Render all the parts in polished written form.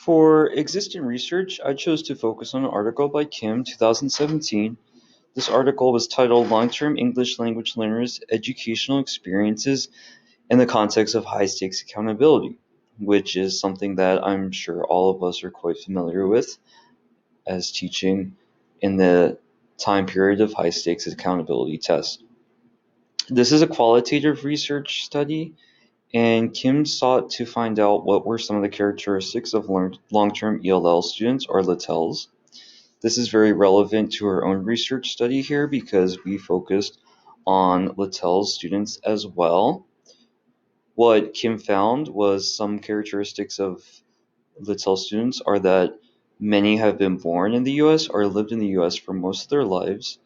For existing research, I chose to focus on an article by Kim, 2017. This article was titled Long-Term English Language Learners' Educational Experiences in the Context of High-Stakes Accountability, which is something that I'm sure all of us are quite familiar with as teaching in the time period of high-stakes accountability tests. This is a qualitative research study, and Kim sought to find out what were some of the characteristics of long-term ELL students, or LITELs. This is very relevant to our own research study here because we focused on LITEL students as well. What Kim found was some characteristics of LITEL students are that many have been born in the US or lived in the US for most of their lives,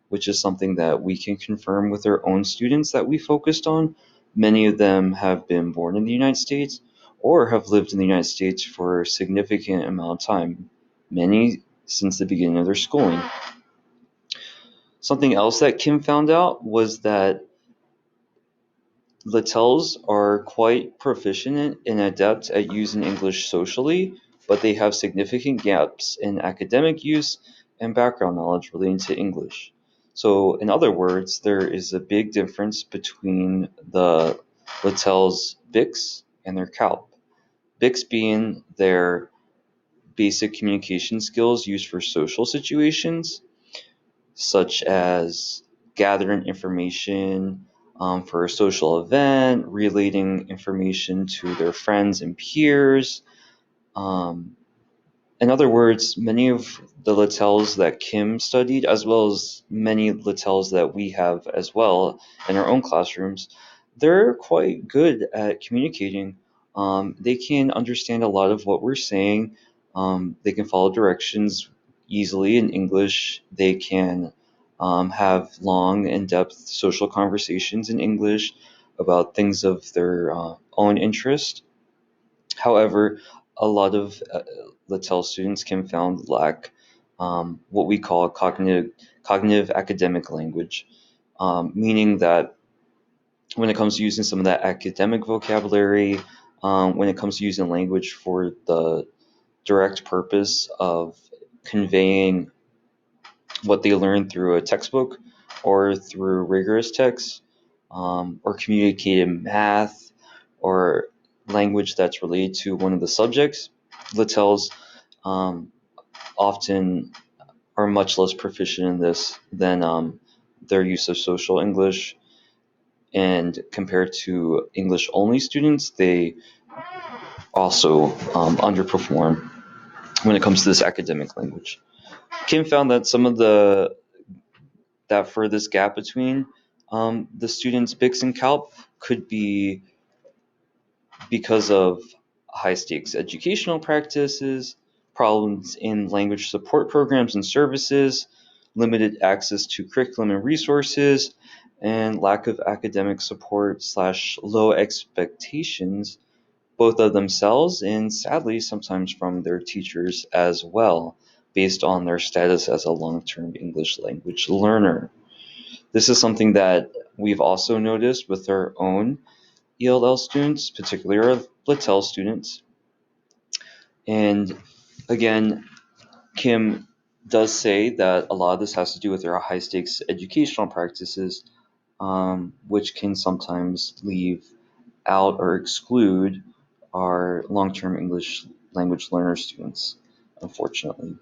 which is something that we can confirm with our own students that we focused on. Many of them have been born in the United States or have lived in the United States for a significant amount of time, many since the beginning of their schooling. Something else that Kim found out was that LITELs are quite proficient and adept at using English socially, but they have significant gaps in academic use and background knowledge relating to English. So, in other words, there is a big difference between the LITEL's BICS and their CALP. BICS being their basic communication skills used for social situations, such as gathering information for a social event, relating information to their friends and peers. Um, in other words, many of the LITELs that Kim studied, as well as many LITELs that we have as well in our own classrooms, they're quite good at communicating. They can understand a lot of what we're saying. They can follow directions easily in English. They can have long, in-depth social conversations in English about things of their own interest. However, a lot of LITEL students can found lack what we call cognitive academic language, meaning that when it comes to using some of that academic vocabulary, when it comes to using language for the direct purpose of conveying what they learned through a textbook or through rigorous text, or communicating math or language that's related to one of the subjects, LITELs um, often are much less proficient in this than their use of social English. And compared to English only students, they also underperform when it comes to this academic language. Kim found that some of that furthest gap between the students' BICS and CALP could be because of high stakes educational practices, problems in language support programs and services, limited access to curriculum and resources, and lack of academic support slash low expectations, both of themselves and sadly sometimes from their teachers as well, based on their status as a long-term English language learner. This is something that we've also noticed with our own ELL students, particularly our LITEL students. And again, Kim does say that a lot of this has to do with their high stakes educational practices, which can sometimes leave out or exclude our long term English language learner students, unfortunately.